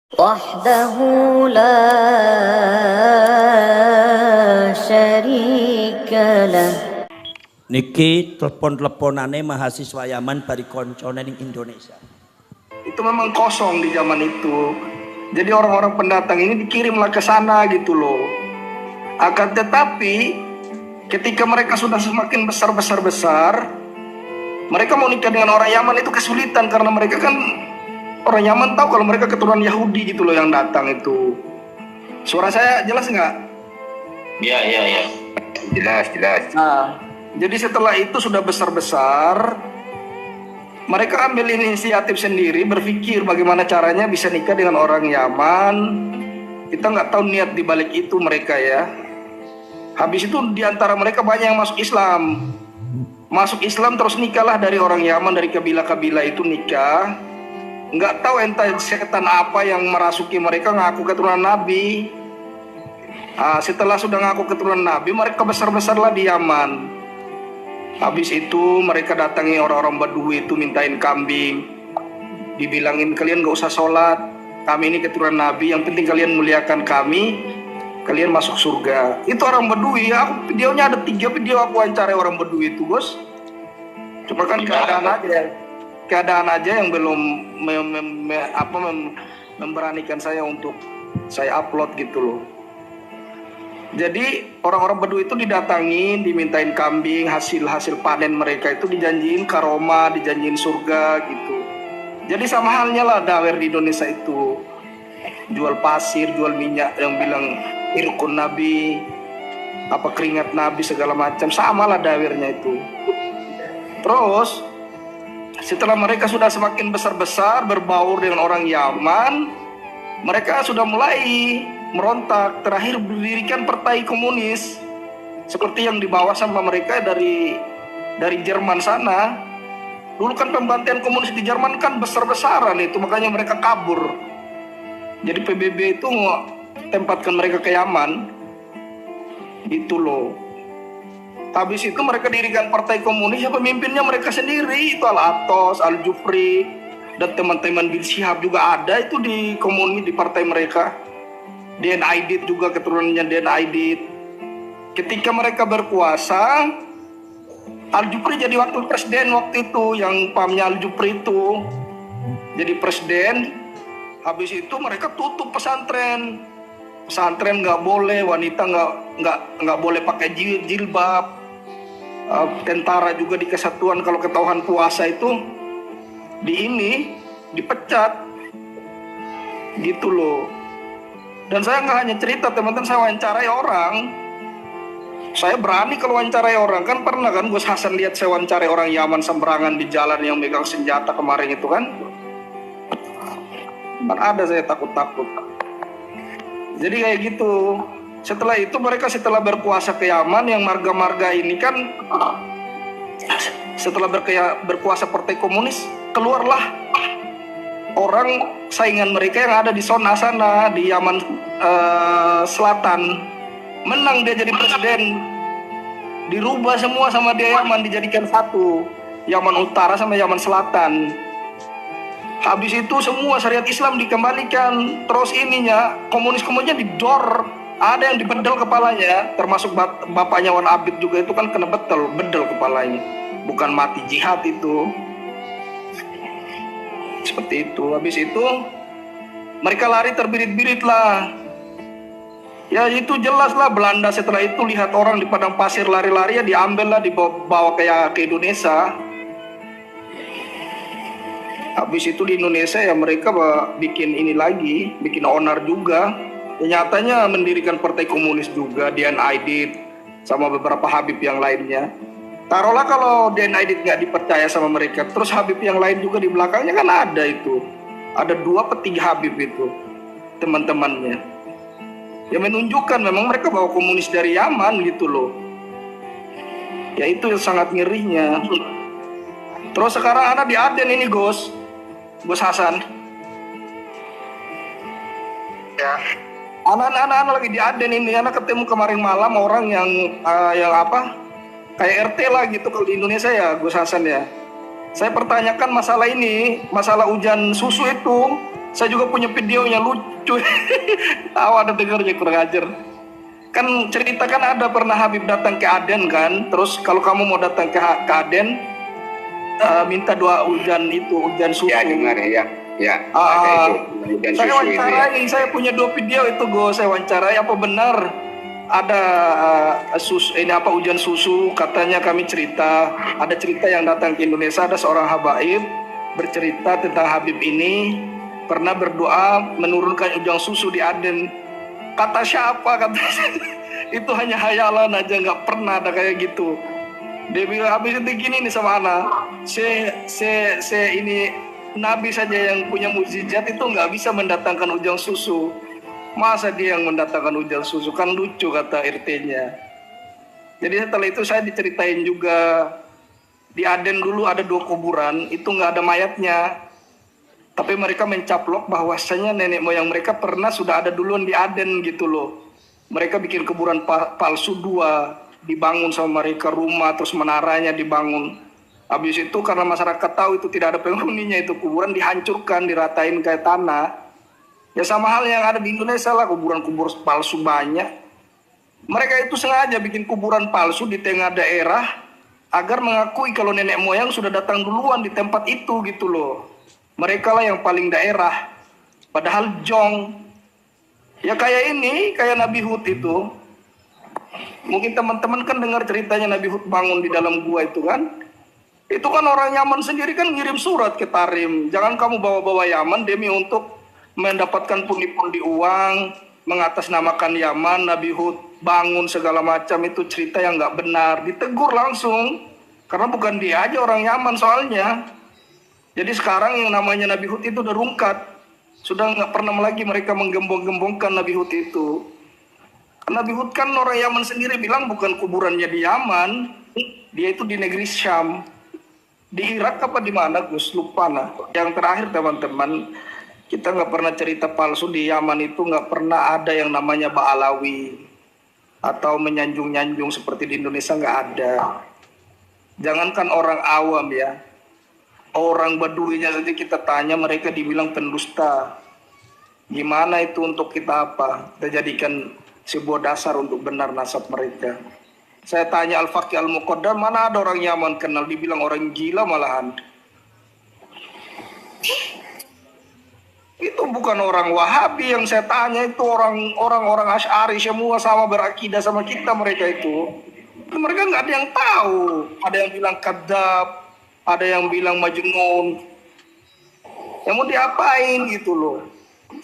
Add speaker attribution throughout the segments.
Speaker 1: وحده لا شريك له.
Speaker 2: Niki telepon-teleponane mahasiswa Yaman bari koncone ning Indonesia.
Speaker 3: Itu memang kosong di zaman itu. Jadi orang-orang pendatang ini dikirimlah ke sana gitu loh. Akan tetapi ketika mereka sudah semakin besar, mereka mau nikah dengan orang Yaman itu kesulitan karena mereka kan orang Yaman tahu kalau mereka keturunan Yahudi gitu loh yang datang itu. Suara saya jelas nggak?
Speaker 4: Iya. Jelas.
Speaker 3: Nah, jadi setelah itu sudah besar, mereka ambil inisiatif sendiri, berpikir bagaimana caranya bisa nikah dengan orang Yaman. Kita nggak tahu niat dibalik itu mereka ya. Habis itu diantara mereka banyak yang masuk Islam. Masuk Islam terus nikahlah dari orang Yaman, dari kabilah-kabilah itu nikah. Nggak tahu entah setan apa yang merasuki mereka ngaku keturunan Nabi. Setelah sudah ngaku keturunan Nabi, mereka besar-besarlah di Yaman. Habis itu mereka datangi orang-orang Badui itu mintain kambing. Dibilangin kalian gak usah sholat, kami ini keturunan Nabi, yang penting kalian muliakan kami, kalian masuk surga. Itu orang Badui ya, videonya ada 3 video aku wawancarai orang Badui itu bos. Cuma kan keadaan aja yang belum memberanikan saya untuk saya upload gitu loh. Jadi orang-orang Badui itu didatangin, dimintain kambing, hasil panen mereka itu dijanjiin karomah, dijanjiin surga gitu. Jadi sama halnya lah dawer di Indonesia itu, jual pasir, jual minyak, yang bilang irkun Nabi, apa keringat Nabi segala macam, sama lah dawernya itu. Terus setelah mereka sudah semakin besar berbaur dengan orang Yaman, mereka sudah mulai merontak, terakhir berdirikan partai komunis seperti yang dibawa sama mereka dari Jerman sana. Dulu kan pembantaian komunis di Jerman kan besar-besaran itu, makanya mereka kabur. Jadi PBB itu tempatkan mereka ke Yaman gitu loh. Habis itu mereka dirikan partai komunis, ya pemimpinnya mereka sendiri, itu Al-Atos, Al-Jufri, dan teman-teman Bil Shihab juga ada itu di komunis, di partai mereka. Den Aidit juga keturunannya Den Aidit. Ketika mereka berkuasa, Al-Jufri jadi wakil presiden waktu itu, yang pahamnya Al-Jufri itu jadi presiden. Habis itu mereka tutup pesantren nggak boleh, wanita nggak boleh pakai jilbab. Tentara juga di kesatuan kalau ketahuan puasa itu dipecat gitu loh. Dan saya nggak hanya cerita teman-teman, saya wawancarai orang. Saya berani kalau wawancarai orang, kan pernah kan Gus Hasan lihat saya wawancarai orang Yaman sembarangan di jalan yang megang senjata kemarin itu kan ada saya takut. Jadi kayak gitu. Setelah itu mereka setelah berkuasa ke Yaman, yang marga-marga ini kan setelah berkuasa partai komunis, keluarlah orang saingan mereka yang ada di zona sana di Yaman Selatan, menang dia jadi presiden. Dirubah semua sama dia Yaman, dijadikan satu, Yaman Utara sama Yaman Selatan. Habis itu semua syariat Islam dikembalikan. Terus komunisnya didor, ada yang dibedel kepalanya, termasuk bapaknya Wan Abid juga itu kan kena bedel kepalanya, bukan mati jihad itu. Seperti itu. Habis itu mereka lari terbirit-birit lah. Ya itu jelas lah, Belanda setelah itu lihat orang di padang pasir lari-lari, ya diambil lah, dibawa ke Indonesia. Habis itu di Indonesia ya mereka bikin ini lagi, bikin onar juga. Ya, nyatanya mendirikan partai komunis juga, Den Aidit sama beberapa Habib yang lainnya. Taruhlah kalau Den Aidit nggak dipercaya sama mereka, terus Habib yang lain juga di belakangnya kan ada itu. Ada 2-3 Habib itu, teman-temannya. Ya menunjukkan memang mereka bawa komunis dari Yaman gitu loh. Ya itu yang sangat ngerinya. Terus sekarang anak di Aden ini Gus Hasan. Ya. Anak-anak lagi di Aden ini, anak ketemu kemarin malam orang yang kayak RT lah gitu kalau di Indonesia ya Gus Hasan ya. Saya pertanyakan masalah hujan susu itu, Saya juga punya videonya lucu. Tahu ada dengarnya kurang ajar. Kan cerita kan ada pernah Habib datang ke Aden kan. Terus kalau kamu mau datang ke Aden, minta doa hujan susu.
Speaker 4: Ya dengar ya. Ya. Hujan
Speaker 3: Saya
Speaker 4: susu itu ya.
Speaker 3: wawancarai, saya punya 2 video itu saya wawancarai apa benar ada hujan susu. Katanya kami cerita, ada cerita yang datang ke Indonesia, ada seorang habaib bercerita tentang Habib ini pernah berdoa menurunkan hujan susu di Aden. Kata siapa? Kata itu hanya hayalan aja, nggak pernah ada kayak gitu. Dia bilang habis itu gini nih sama anak, ini Nabi saja yang punya mukjizat itu nggak bisa mendatangkan hujan susu. Masa dia yang mendatangkan hujan susu? Kan lucu kata RT-nya. Jadi setelah itu saya diceritain juga di Aden dulu ada 2 kuburan, itu nggak ada mayatnya. Tapi mereka mencaplok bahwasanya nenek moyang mereka pernah sudah ada duluan di Aden gitu loh. Mereka bikin kuburan palsu 2. Dibangun sama mereka rumah, terus menaranya dibangun. Habis itu karena masyarakat tahu itu tidak ada penghuninya, itu kuburan dihancurkan, diratain kayak tanah. Ya sama hal yang ada di Indonesia lah, kuburan-kuburan palsu banyak. Mereka itu sengaja bikin kuburan palsu di tengah daerah agar mengakui kalau nenek moyang sudah datang duluan di tempat itu gitu loh. Mereka lah yang paling daerah. Padahal jong. Ya kayak ini, kayak Nabi Hud itu. Mungkin teman-teman kan dengar ceritanya Nabi Hud bangun di dalam gua itu kan. Itu kan orang Yaman sendiri kan ngirim surat ke Tarim. Jangan kamu bawa-bawa Yaman demi untuk mendapatkan pundi-pundi uang, mengatasnamakan Yaman. Nabi Hud bangun segala macam, itu cerita yang nggak benar. Ditegur langsung. Karena bukan dia aja orang Yaman soalnya. Jadi sekarang yang namanya Nabi Hud itu udah rungkat. Sudah nggak pernah lagi mereka menggembong-gembongkan Nabi Hud itu. Nabi Hud kan orang Yaman sendiri bilang bukan kuburannya di Yaman, dia itu di negeri Syam, di Irak apa di mana Gus, lupa nah. Yang terakhir teman-teman, kita nggak pernah cerita palsu di Yaman itu, nggak pernah ada yang namanya Ba'alawi atau menyanjung-nyanjung seperti di Indonesia, nggak ada. Jangankan orang awam ya, orang Baduinya saja kita tanya mereka dibilang pendusta. Gimana itu untuk kita apa? Kita jadikan sebuah dasar untuk benar nasab mereka. Saya tanya Al-Faqih Al-Muqaddam, mana ada orang Yaman kenal, dibilang orang gila malahan. Itu bukan orang Wahabi yang saya tanya, itu orang Asy'ari semua sama berakidah sama kita mereka itu. Mereka nggak ada yang tahu. Ada yang bilang kadzab, ada yang bilang majnun. Yang mau diapain gitu loh.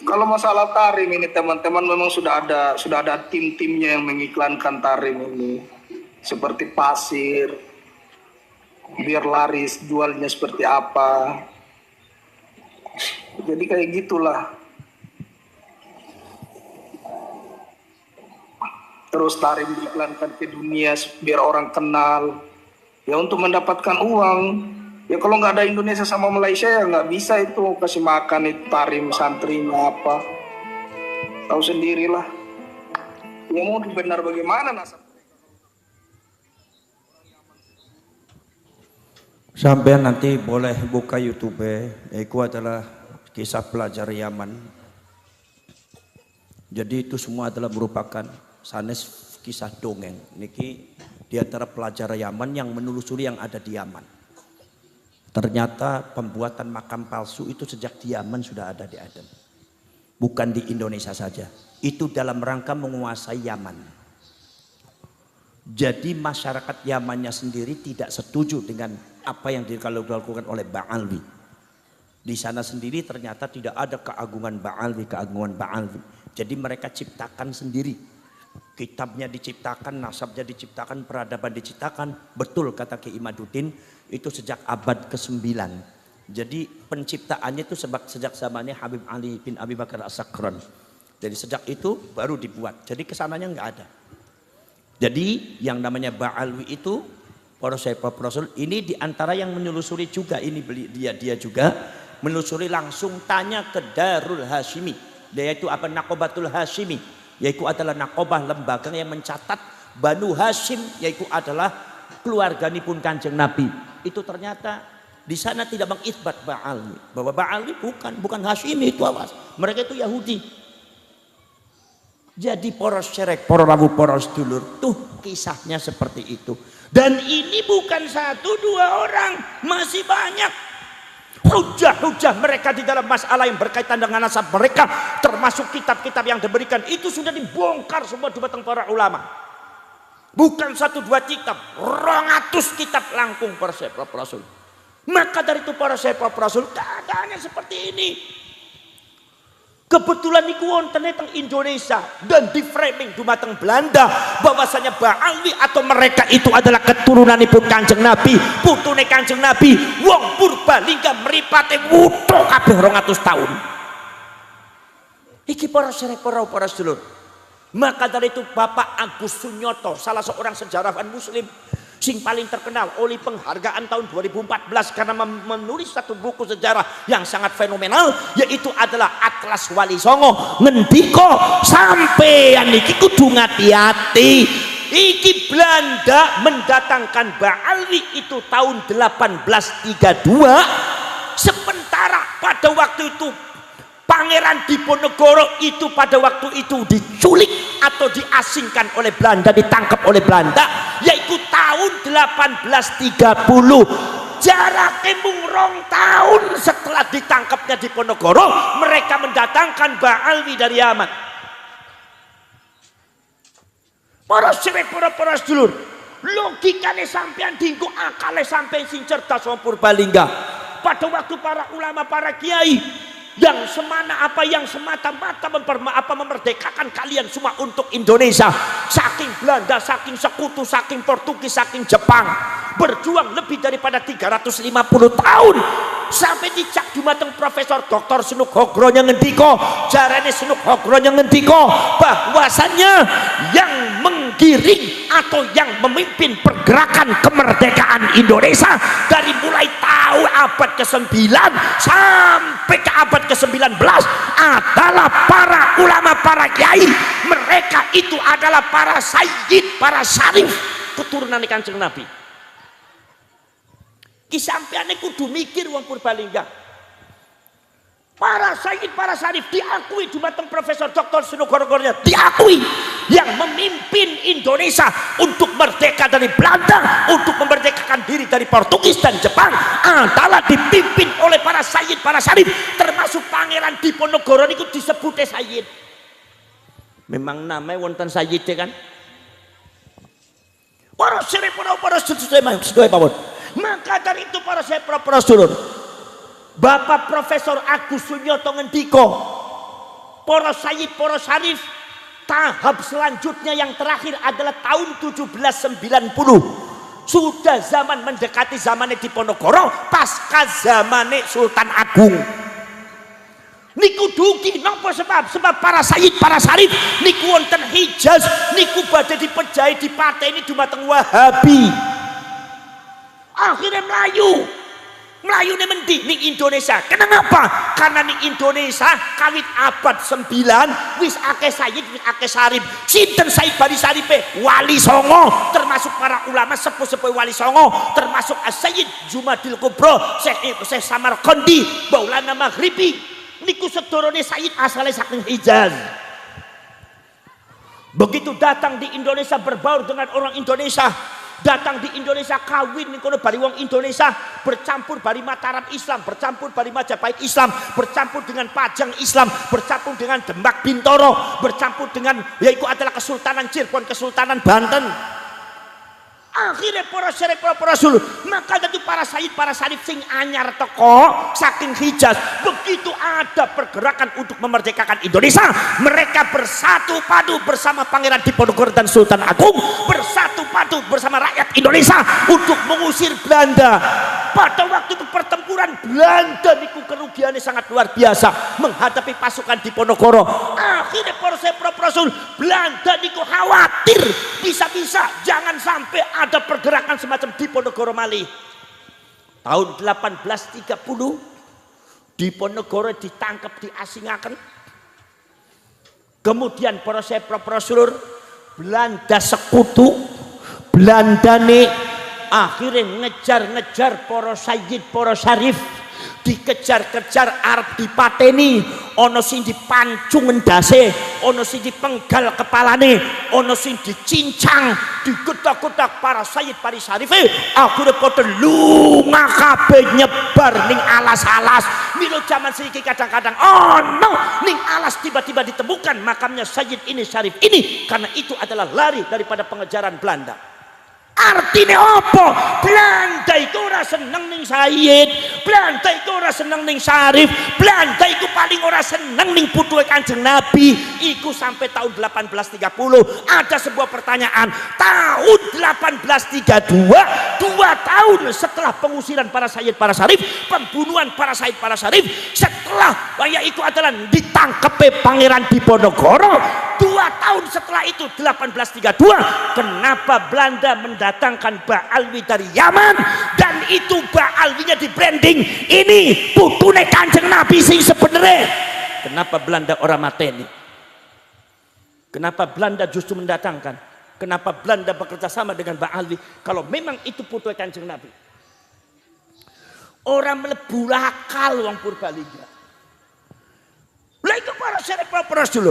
Speaker 3: Kalau masalah Tarim ini teman-teman memang sudah ada tim-timnya yang mengiklankan Tarim ini. Seperti pasir, biar laris, jualnya seperti apa. Jadi kayak gitulah. Terus Tarim diiklankan ke dunia biar orang kenal. Ya untuk mendapatkan uang. Ya kalau nggak ada Indonesia sama Malaysia ya nggak bisa itu kasih makan itu Tarim santrinya apa. Tahu sendirilah. Ya mau benar bagaimana nasab.
Speaker 2: Sampai nanti boleh buka YouTube. Itu adalah kisah pelajar Yaman. Jadi itu semua adalah merupakan sanes kisah dongeng. Niki di antara pelajar Yaman yang menelusuri yang ada di Yaman. Ternyata pembuatan makam palsu itu sejak di Yaman sudah ada di Aden. Bukan di Indonesia saja. Itu dalam rangka menguasai Yaman. Jadi masyarakat Yamannya sendiri tidak setuju dengan apa yang dilakukan oleh Ba'alwi. Di sana sendiri ternyata tidak ada keagungan Ba'alwi. Jadi mereka ciptakan sendiri. Kitabnya diciptakan, nasabnya diciptakan, peradaban diciptakan. Betul kata Ki Imaduddin, itu sejak abad ke-9. Jadi penciptaannya itu sejak zamannya Habib Ali bin Abi Bakar As-Sakran. Jadi sejak itu baru dibuat. Jadi kesananya nggak ada. Jadi yang namanya Ba'alwi itu, para Rasul ini diantara yang menelusuri juga, ini dia juga menelusuri langsung tanya ke Darul Hashimi, yaitu apa, Naqobatul Hashimi, yaitu adalah Naqobah lembaga yang mencatat Banu Hashim, yaitu adalah keluarga nipun Kanjeng Nabi. Itu ternyata Di sana tidak mengisbat Ba'alwi, bahwa Ba'alwi bukan Hashimi itu awas. Mereka itu Yahudi. Jadi poros cerek, poros rawuh, poros dulur, tuh kisahnya seperti itu. Dan ini bukan 1-2 orang, masih banyak. Hujah-hujah mereka di dalam masalah yang berkaitan dengan nasab mereka, termasuk kitab-kitab yang diberikan, itu sudah dibongkar semua di batang para ulama. Bukan 1-2 kitab, 200 kitab langkung para Rasul. Maka dari itu para sahabat Rasul keadaannya seperti ini. Kebetulan niku wonten teng Indonesia dan di framing dumateng Belanda bahwasanya Ba'alwi atau mereka itu adalah keturunanipun Kanjeng Nabi, putune Kanjeng Nabi, wong Purbalingga mripate wuthuk kabeh 200 tahun. Iki para sahabat para sedulur. Maka dari itu Bapak Agus Sunyoto, salah seorang sejarawan muslim sing paling terkenal oleh penghargaan tahun 2014 karena menulis satu buku sejarah yang sangat fenomenal, yaitu adalah Atlas Wali Songo. Ngendika sampeyan iki kudu ngati-ati, iki Belanda mendatangkan Ba'alwi itu tahun 1832, sementara pada waktu itu Pangeran Diponegoro itu pada waktu itu diculik atau diasingkan oleh Belanda, ditangkap oleh Belanda, yaitu tahun 1830. Jaraknya mung 2 tahun setelah ditangkapnya Diponegoro, mereka mendatangkan Ba'alwi dari Yaman. Para sedulur, logikane sampean dinggo akale sampean sing cerdas wong Purbalingga. Pada waktu para ulama, para kiai yang semana apa yang semata-mata memerdekakan kalian semua untuk Indonesia, saking Belanda, saking sekutu, saking Portugis, saking Jepang, berjuang lebih daripada 350 tahun sampai dicak dumateng Profesor Dr. Senuk Hogronya ngendiko, jarane Senuk Hogronya ngendiko bahwasannya yang menggiring atau yang memimpin pergerakan kemerdekaan Indonesia dari mulai tahun abad ke-9 sampai ke abad ke-19 adalah para ulama, para kiai. Mereka itu adalah para sayyid, para syarif, keturunan Kanjeng Nabi. Ki sampeyan kudu mikir wong Purbalingga. Para sayyid, para syarif diakui dumateng Profesor Dr. Sunugoro-Gornya, diakui yang memimpin Indonesia untuk merdeka dari Belanda, untuk memerdekakan diri dari Portugis dan Jepang adalah dipimpin oleh para sayyid, para syarif, termasuk Pangeran Diponegoro niku disebute sayyid. Memang namanya wonten sayyid kan? Para syarif, para sedaya pawon. Maka dari itu para sedulur, Bapak Profesor Agus Sunyoto ngendiko, para sayyid, para syarif, tahap selanjutnya yang terakhir adalah tahun 1790. Sudah zaman mendekati zamannya Diponegoro, pasca zamannya Sultan Agung. Niku dugi napa sebab para sayyid, para syarif niku wonten Hijaz niku badhe dipejahi dipateni dumateng Wahabi. Akhirnya Melayu nih mendi ning Indonesia. Kenapa? Karena ning Indonesia kawit abad 9 wis akeh sayyid, wis akeh syarif. Sinten Sayyid Bari Syarife? Wali Songo, termasuk para ulama sepuh-sepuh Wali Songo, termasuk As-Sayyid Jumadil Kubro, Syekh Samarqandi, Maulana Maghribi. Niku sedorone sayyid asale saking Hijaz. Begitu datang di Indonesia berbaur dengan orang Indonesia, datang di Indonesia kawin ning kono bari wong Indonesia, bercampur bari Mataram Islam, bercampur bari Majapahit Islam, bercampur dengan Pajang Islam, bercampur dengan Demak Bintoro, bercampur dengan yaitu adalah Kesultanan Cirebon, Kesultanan Banten. Akhirnya para syarif, para rasul, maka dari para sayyid, para syarif sing anyar teko saking Hijaz, begitu ada pergerakan untuk memerdekakan Indonesia, mereka bersatu padu bersama Pangeran Diponegoro dan Sultan Agung, bersatu padu bersama rakyat Indonesia untuk mengusir Belanda. Pada waktu itu pertempuran Belanda niku kerugiannya sangat luar biasa menghadapi pasukan Diponegoro. Akhirnya para syarif, para rasul, Belanda niku khawatir bisa-bisa jangan sampai ada pergerakan semacam Diponegoro malih. Tahun 1830 Diponegoro ditangkap, diasingkan. Kemudian para sahabat, para sedulur, Belanda sekutu, Belanda nih akhirnya ngejar-ngejar para sayyid, para syarif, dikejar-kejar arep dipateni, ana sing dipancung endase, ana sing dipenggal kepalane, ana sing dicincang, digetak-getak para sayyid, para syarif, akhirnya padha lunga kabeh nyebar ning alas-alas. Milo zaman saiki kadang-kadang ono ning alas tiba-tiba ditemukan makamnya sayyid ini, syarif ini, karena itu adalah lari daripada pengejaran Belanda. Artinya apa? Belanda itu ora seneng ning Sayyid, Belanda itu ora seneng ning Syarif, Belanda itu paling ora seneng ning putuhe Kanjeng Nabi. Iku sampai tahun 1830 ada sebuah pertanyaan. Tahun 1832, 2 tahun setelah pengusiran para Sayyid, para Syarif, pembunuhan para Sayyid, para Syarif, setelah yaitu adalah ditangkepe Pangeran Diponegoro, 2 tahun setelah itu 1832, kenapa Belanda mendatangkan Ba'alwi dari Yaman, dan itu Ba'alwinya di branding ini putune Kanjeng Nabi sing sebenarnya. Kenapa Belanda orang mateni? Kenapa Belanda justru mendatangkan? Kenapa Belanda bekerja sama dengan Ba'alwi kalau memang itu putune Kanjeng Nabi? Orang mlebu akal wong Purbalingga. Lah itu para serpa Rasul.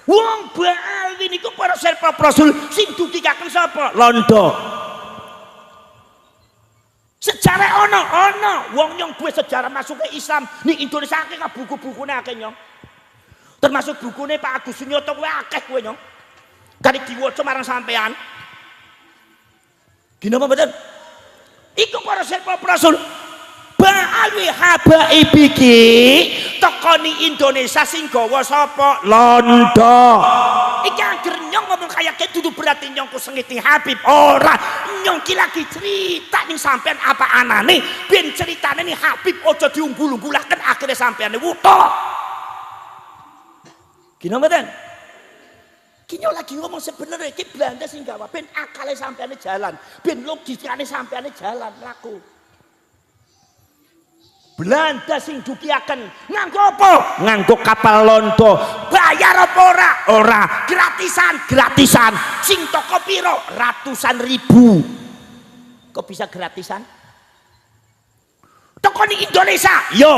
Speaker 2: Wong Ba'alwi niku para serpa Rasul sing dutikaken sapa? Londo. Sejarah ono wong nyong duwe sejarah masuk ke Islam ning Indonesia akeh buku-bukune akeh nyong. Termasuk bukune Pak Agus Sunyoto kuwi akeh kowe nyong. Kari diwaca marang sampean. Gino apa mboten? Iku para serpa Rasul. Ba'alwi habaibiki tekoni Indonesia sing gawa sapa? Londo. Iki anggere nyong ngomong kaya dudu berarti nyong ku sengiti Habib, ora. Nyong ki lagi cerita ning sampean apa anane ben ceritane nih Habib aja diunggul-unggulaken akhirnya sampean wuto. Gino mboten? Ki nyong lagi ngomong sebenarnya iki Belanda sing gawa ben akale sampeane jalan, ben logikane sampeane jalan laku. Belanda sing dukiaken nganggo apa? Nganggo kapal Londo. Bayar apa ora? Ora. Gratisan. Sing toko piro? Ratusan ribu. Kok bisa gratisan? Toko ning Indonesia. Yo.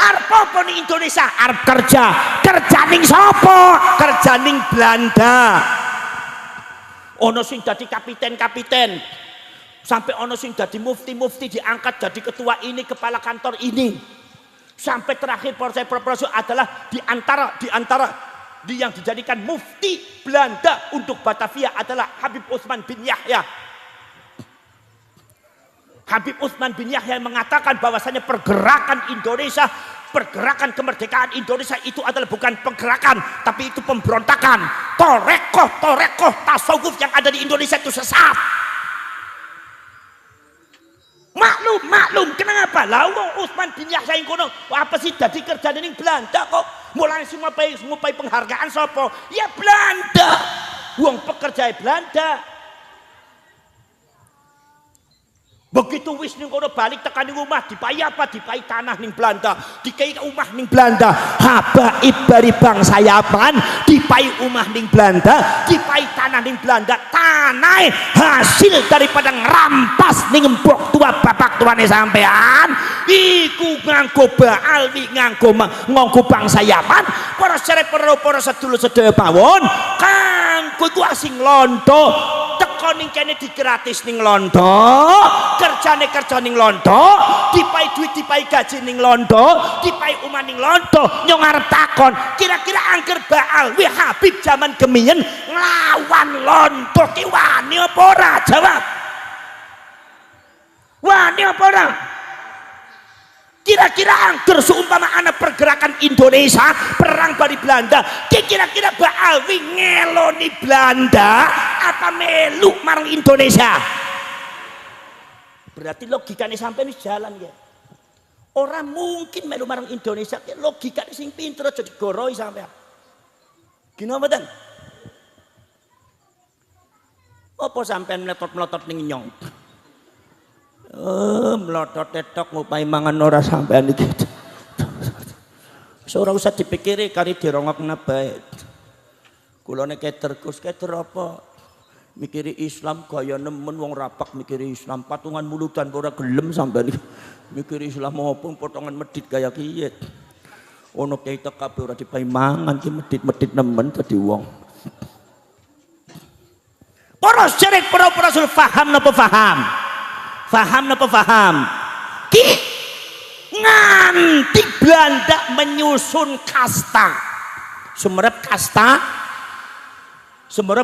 Speaker 2: Arep apa ning Indonesia? Arep kerja. Kerja ning sapa? Kerja ning Belanda. Ono sing dadi kapiten. Sampai ono sing jadi mufti diangkat jadi ketua ini, kepala kantor ini. Sampai terakhir Profesor adalah di antara yang dijadikan mufti Belanda untuk Batavia adalah Habib Utsman bin Yahya. Habib Utsman bin Yahya mengatakan bahwasanya pergerakan Indonesia, pergerakan kemerdekaan Indonesia itu adalah bukan pergerakan, tapi itu pemberontakan. Torekoh tasawuf yang ada di Indonesia itu sesat. Maklum kenapa? Lah wong Utsman bin Yahya yang kono apa sih dadi kerjane ning Belanda kok mulai ngupai penghargaan sapa? Ya Belanda. Wong pekerja Belanda. Begitu wis ning kono balik tekan ning omah dipai apa? Dipai tanah ning Belanda, dikai omah ning Belanda. Habaib dari bangsa Yaman dipai omah ning Belanda, dipai tanah ning Belanda. Tanah hasil daripada ngerampas ning mbok tua bapak tuane sampean iku nganggo Ba'alwi, nganggo bangsa Yaman. Para sedulur sedaya pawon kanggo iku asing Londo. Teko ning kene digratis ning Londo, kerja ning Londo, dipai duit, dipai gaji ning Londo, dipai omah ning Londo. Nyong arep takon, kira-kira angger Ba'alwi Habib zaman kemiyen nglawan Londo ki wani apa ora? Jawab. Wani apa ora? Kira-kira angger seumpama anak pergerakan Indonesia perang bari Belanda, kira-kira Ba'alwi ngeloni Belanda apa melu marang Indonesia? Berarti logikanya sampai ini jalan ya. Orang mungkin melu marang Indonesia, logikanya sing pinter aja digoroi sampai. Gino mboten? Apa sampean meletot-meletot ning nyong? Melotot tetok ngupai mangan ora sampean iki. Ora usah dipikiri kari dirongokna bae. Kula nek keter Gus keter apa? Mikiri Islam gaya nemen wong rapak mikiri Islam patungan mulutan ora gelem sampean mikiri Islam maupun potongan medit gaya kiye ono kiai teka ora dipai mangan ki medit-medit nemen dadi wong para syirik para rasul paham napa paham ki nganti Belanda menyusun kasta sumerep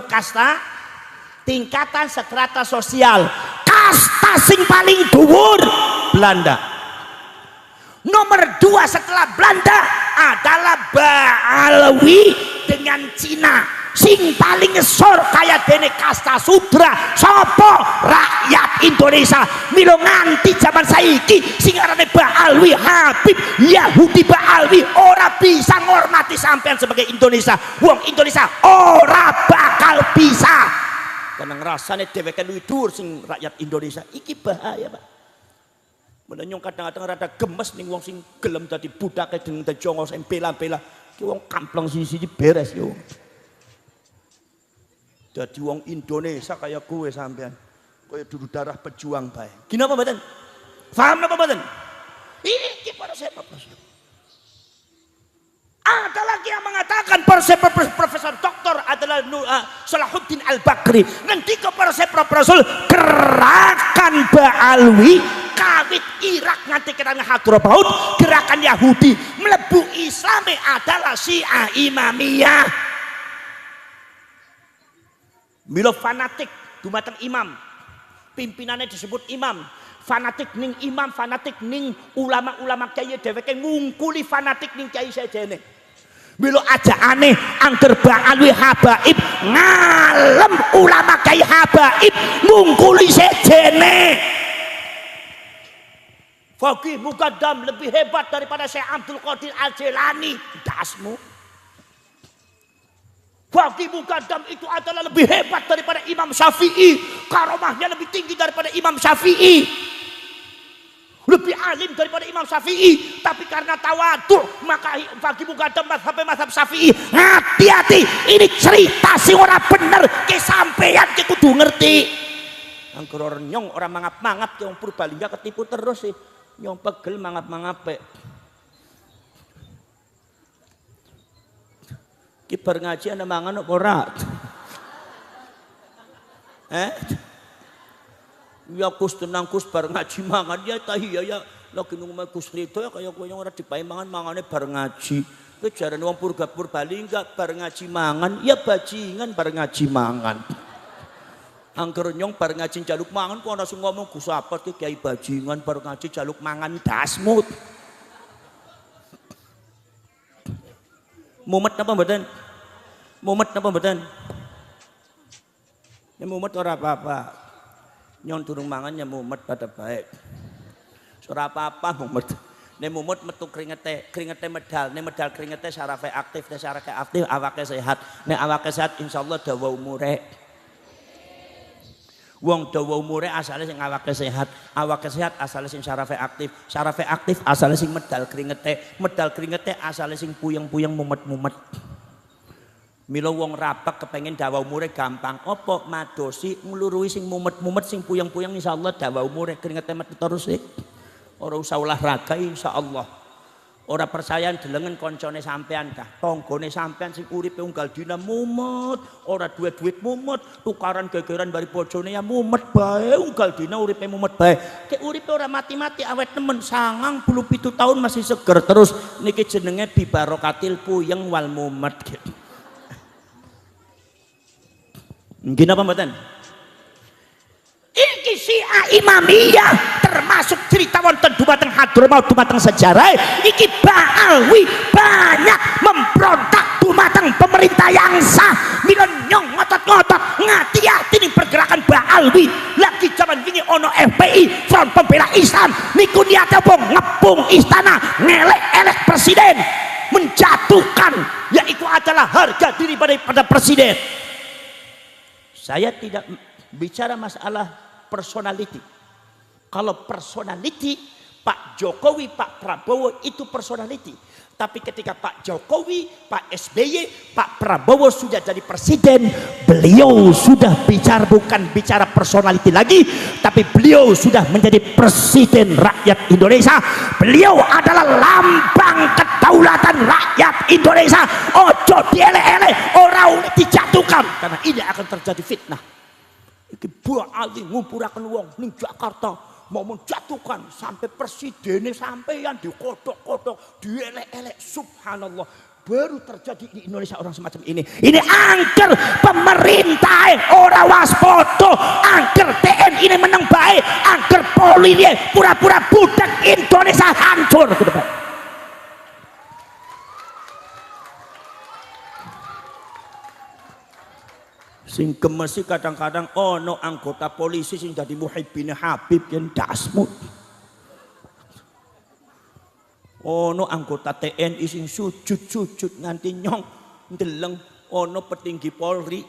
Speaker 2: kasta tingkatan strata sosial kasta sing paling dhuwur Belanda nomor 2 setelah Belanda adalah Baalwi dengan Cina sing paling ngesor kaya dene kasta sudra sopo rakyat Indonesia milo nganti zaman saiki sing arane Baalwi Habib Yahudi Baalwi ora bisa ngormati sampean sebagai Indonesia wong Indonesia ora bakal bisa karena ngerasane dheweke luwih dhuwur sing rakyat Indonesia iki bahaya Pak menenyong kadang-kadang rada gemes ning wong sing gelem dadi budake dengan jongo sing bela-bela ki wong kampleng siji beres yo dadi wong Indonesia kaya kowe sampean kaya dulu darah pejuang bae gini apa mboten paham apa mboten iki para saya ada lagi yang mengatakan Profesor Doktor adalah Salahuddin Al-Bakri ngendika para Rasul gerakan Baalwi kawit Irak nganti kenanya Hadramaut gerakan Yahudi mlebu Islami adalah Syiah Imamiyah milo fanatik dumateng imam pimpinannya disebut imam fanatik ning imam fanatik ning ulama-ulama kiai dheweke ngungkuli fanatik ning kiai sedene milo aja aneh angger Baalwi habaib ngalem ulama kiai habaib ngungkuli sedene Faqih Muqaddam lebih hebat daripada Syekh Abdul Qadir Al-Jilani dasmu Faqih Muqaddam itu adalah lebih hebat daripada Imam Syafi'i karomahnya lebih tinggi daripada Imam Syafi'i lebih alim daripada Imam Syafi'i tapi karena tawadhu maka Faqih Muqaddam mazhab Syafi'i hati-hati ini cerita sing ora bener ke sampeyan ke kudu ngerti angger nyong ora mangap-mangap ke wong Purbalingga ketipu terus sih nyong pegel mangap-mangape ki bar ngaji ana mangan apa ora ya kus tenang kus bar ngaji mangan ya tahiyya ya lagi nunggu Gus Ridho kaya kowe ora dipae mangane bar ngaji kowe jarane wong Purbalingga bar ngaji mangan ya bajingan bar ngaji mangan angger nyong bar ngaji jaluk mangan kok ana sing ngomong Gus apa ki kiai bajingan bar ngaji jaluk mangan dasmut mumet napa mboten ya mumet ora apa-apa nyon durung mangan ya mumet pada baik ora apa-apa mumet nek mumet metu kringete medal nek medal kringete syarafe aktif awake sehat nek awake sehat insyaallah dawa umure wong dawa umure asale sing awake sehat asale sing syarafe aktif asale sing medal kringete asale sing puyeng-puyeng mumet-mumet mila wong rapak kepengen dawa umure gampang apa madosi nglurui sing mumet-mumet sing puyeng-puyeng insyaallah dawa umure kringete metu terus ora usah olahraga insyaallah ora percaya delengen koncone sampean kah tanggane sampean sing uripe unggal dina mumet ora duwe-duwit mumet tukaran gegeran bari bojone ya mumet bae unggal dina uripe mumet bae kek uripe ora mati-mati awet nemen 97 tahun masih seger terus niki jenenge bibarokatil puyeng wal mumet gitu. Mungkin apa mboten? Iki Syiah Imamiyah termasuk cerita wonten dumateng Hadramaut dumateng sejarah iki Baalwi banyak memberontak dumateng pemerintah yang sah mila nyong ngotot-ngotot ngati-ati ning pergerakan Baalwi lagi zaman wingi ono FPI Front Pembela Islam niku niate apa ngepung istana ngelek-elek presiden menjatuhkan yaitu adalah harga diri pada presiden. Saya tidak bicara masalah personality. Kalau personality Pak Jokowi, Pak Prabowo itu personality. Tapi ketika Pak Jokowi, Pak SBY, Pak Prabowo sudah jadi presiden, beliau sudah bicara, bukan bicara personality lagi, tapi beliau sudah menjadi presiden rakyat Indonesia. Beliau adalah lambang kedaulatan rakyat Indonesia. Ojo dielek-elek, orang dijatuhkan, karena ini akan terjadi fitnah. Iki buah ali ngumpulaken wong ning Jakarta mau menjatuhkan sampai presidennya sampai yang dikodok-kodok, dielek-elek, subhanallah. Baru terjadi di Indonesia orang semacam ini. Ini angker pemerintah ora waspada, angker TNI ini menang baik, angker Polri ini pura-pura budak, Indonesia hancur ke depan. Sing gemesi kadang-kadang ono anggota polisi sing dadi muhibbine Habib yen dasmu. Ono anggota TNI sing sujud-sujud nganti nyong ndeleng, ono petinggi Polri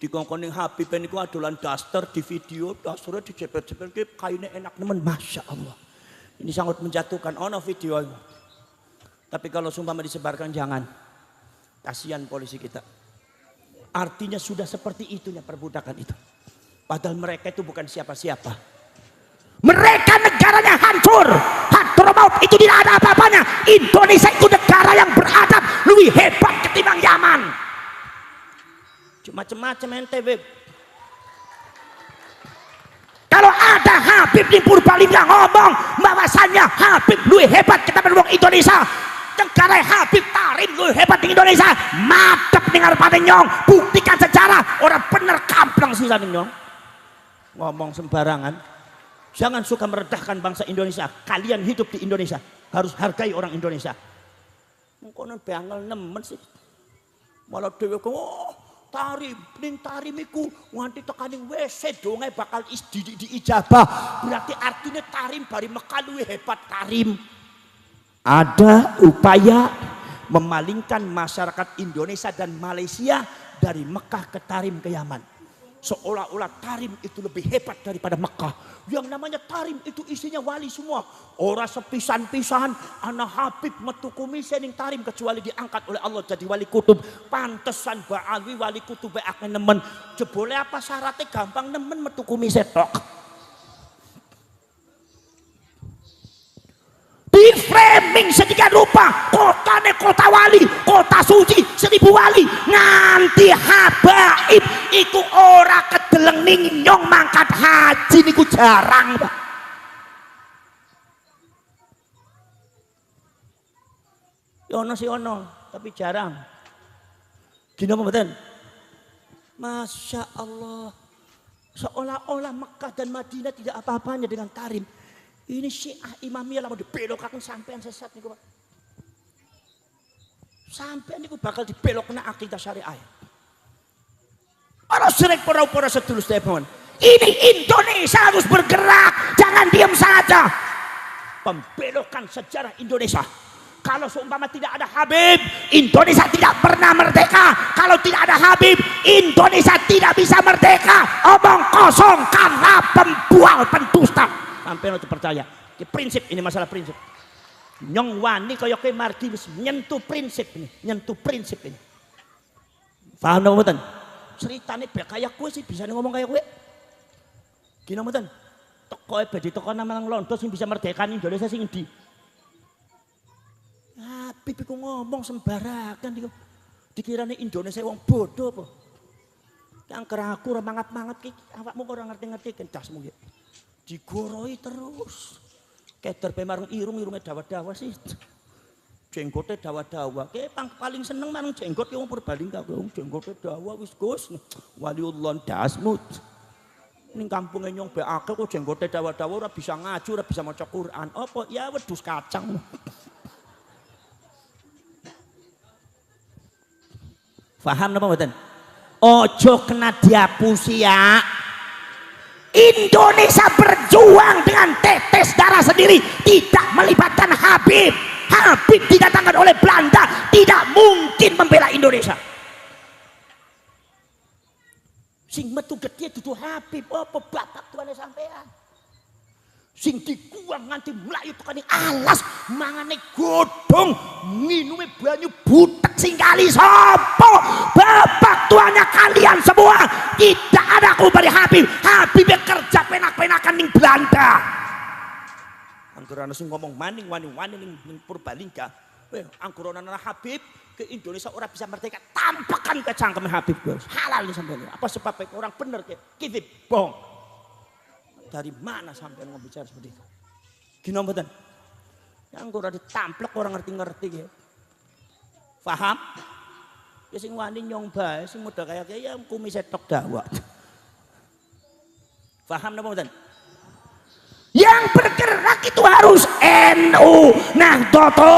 Speaker 2: dikongkon ning Habib niku adolan daster di video, dasternya dijepet-jepet kaine enak nemen, masya Allah. Ini sangat menjatuhkan, ono video. Tapi kalau sumpah disebarkan jangan. Kasihan polisi kita. Artinya sudah seperti itunya perbudakan itu. Padahal mereka itu bukan siapa-siapa. Mereka negaranya hancur. Hadramaut itu tidak ada apa-apanya. Indonesia itu negara yang beradab, lebih hebat ketimbang Yaman. Cuma macam-macam ente, Beb. Kalau ada Habib di Purbalingga ngomong bahwasannya Habib lebih hebat ketimbang Indonesia, negara Habib Tarim lu hebat di Indonesia, madep ning ngarepane nyong, buktikan sejarah, orang bener kamplang sisa nyong. Ngomong sembarangan. Jangan suka merendahkan bangsa Indonesia. Kalian hidup di Indonesia, harus hargai orang Indonesia. Mengkono bangel nemen sih. Malah dhewe Tarim, ning Tarim iku nganti tekaning WC donge bakal diijabah. Berarti artinya Tarim bari Mekah luwih hebat Tarim. Ada upaya memalingkan masyarakat Indonesia dan Malaysia dari Mekah ke Tarim ke Yaman. Seolah-olah Tarim itu lebih hebat daripada Mekah. Yang namanya Tarim itu isinya wali semua. Orang sepisan-pisan anak Habib metu kumise ning Tarim kecuali diangkat oleh Allah jadi wali kutub. Pantesan Ba'alwi wali kutub akeh nemen. Jebole apa syaratnya gampang nemen metu kumise tok. Di framing sedikit rupa kotane kota wali, kota suci, 1000 wali, nganti habaib iku ora kedeleng ning nyong mangkat haji niku jarang, Pak. Ono sih ono, tapi jarang. Gini apa mboten? Masya Allah, seolah-olah Mekah dan Madinah tidak apa-apanya dengan Tarim. Ini Syiah Imamiyah mau dibelokkan sampean sesat niku Pak. Sampean niku bakal dibelokna akidah syariah. Para sering para sedulur sedherek. Ini Indonesia harus bergerak, jangan diam saja. Pembelokan sejarah Indonesia. Kalau seumpama tidak ada Habib, Indonesia tidak pernah merdeka. Kalau tidak ada Habib, Indonesia tidak bisa merdeka. Omong kosong karena pembual pendusta. Sampai lo percaya, ini prinsip, ini masalah prinsip. Nyong wani kaya kowe mardi wis nyentuh prinsip ini, nyentuh prinsip ini. Paham dong mboten? Ceritane bek kaya kowe sih bisa ngomong kaya kowe. Gini mboten? Tokoe badhe teko nang Londo sing bisa merdekani Indonesia sing endi? Habib iku ngomong sembarangan iku. Dikirane Indonesia wong bodoh apa? Angker aku ora mangat-mangat ki, awakmu ora ngerti-ngerti kendasmu ya. Digoroi terus. Keder pe marung irung-irunge dawa-dawa sih. Jenggote dawa-dawa. Ke paling seneng marung jenggot ki wong Purbalingga kowe jenggote dawa wis Gus. Waliullah dasmut. Ning kampunge nyong be akeh kok jenggote dawa-dawa ora bisa ngaji, ora bisa maca Quran. Apa ya wedhus kacang. Paham napa mboten? Ojo kena diapusi ya. Indonesia berjuang dengan tetes darah sendiri, tidak melibatkan Habib. Habib didatangkan oleh Belanda, tidak mungkin membela Indonesia. Sing metu gede dudu Habib, apa bapak tuane sampean. Sing dikuang nganti mlayu tekan alas, mangane godhong, nginume banyu butek sing kali sapa? Bapak tuanya kalian semua. Tidak ada aku bari Habib. Habib kerja penak-penakan ning Belanda. Anggur ana sing ngomong maning wani-wani ning Purbalingga. Anggur ana Habib ke Indonesia orang bisa merdeka, tampakan ke cangkem Habib. Halal nih sampeyan. Apa sebabnya orang bener ke kizib bohong. Dari mana sampai ngomong bicara seperti itu? Gini mboten. Yang ora ditamplek orang ngerti-ngerti ya. Paham? Ya sing wani nyong bae, sing modal kaya ya kumis tok dawa. Paham napa mboten? Yang bergerak itu harus NU Nahdlatul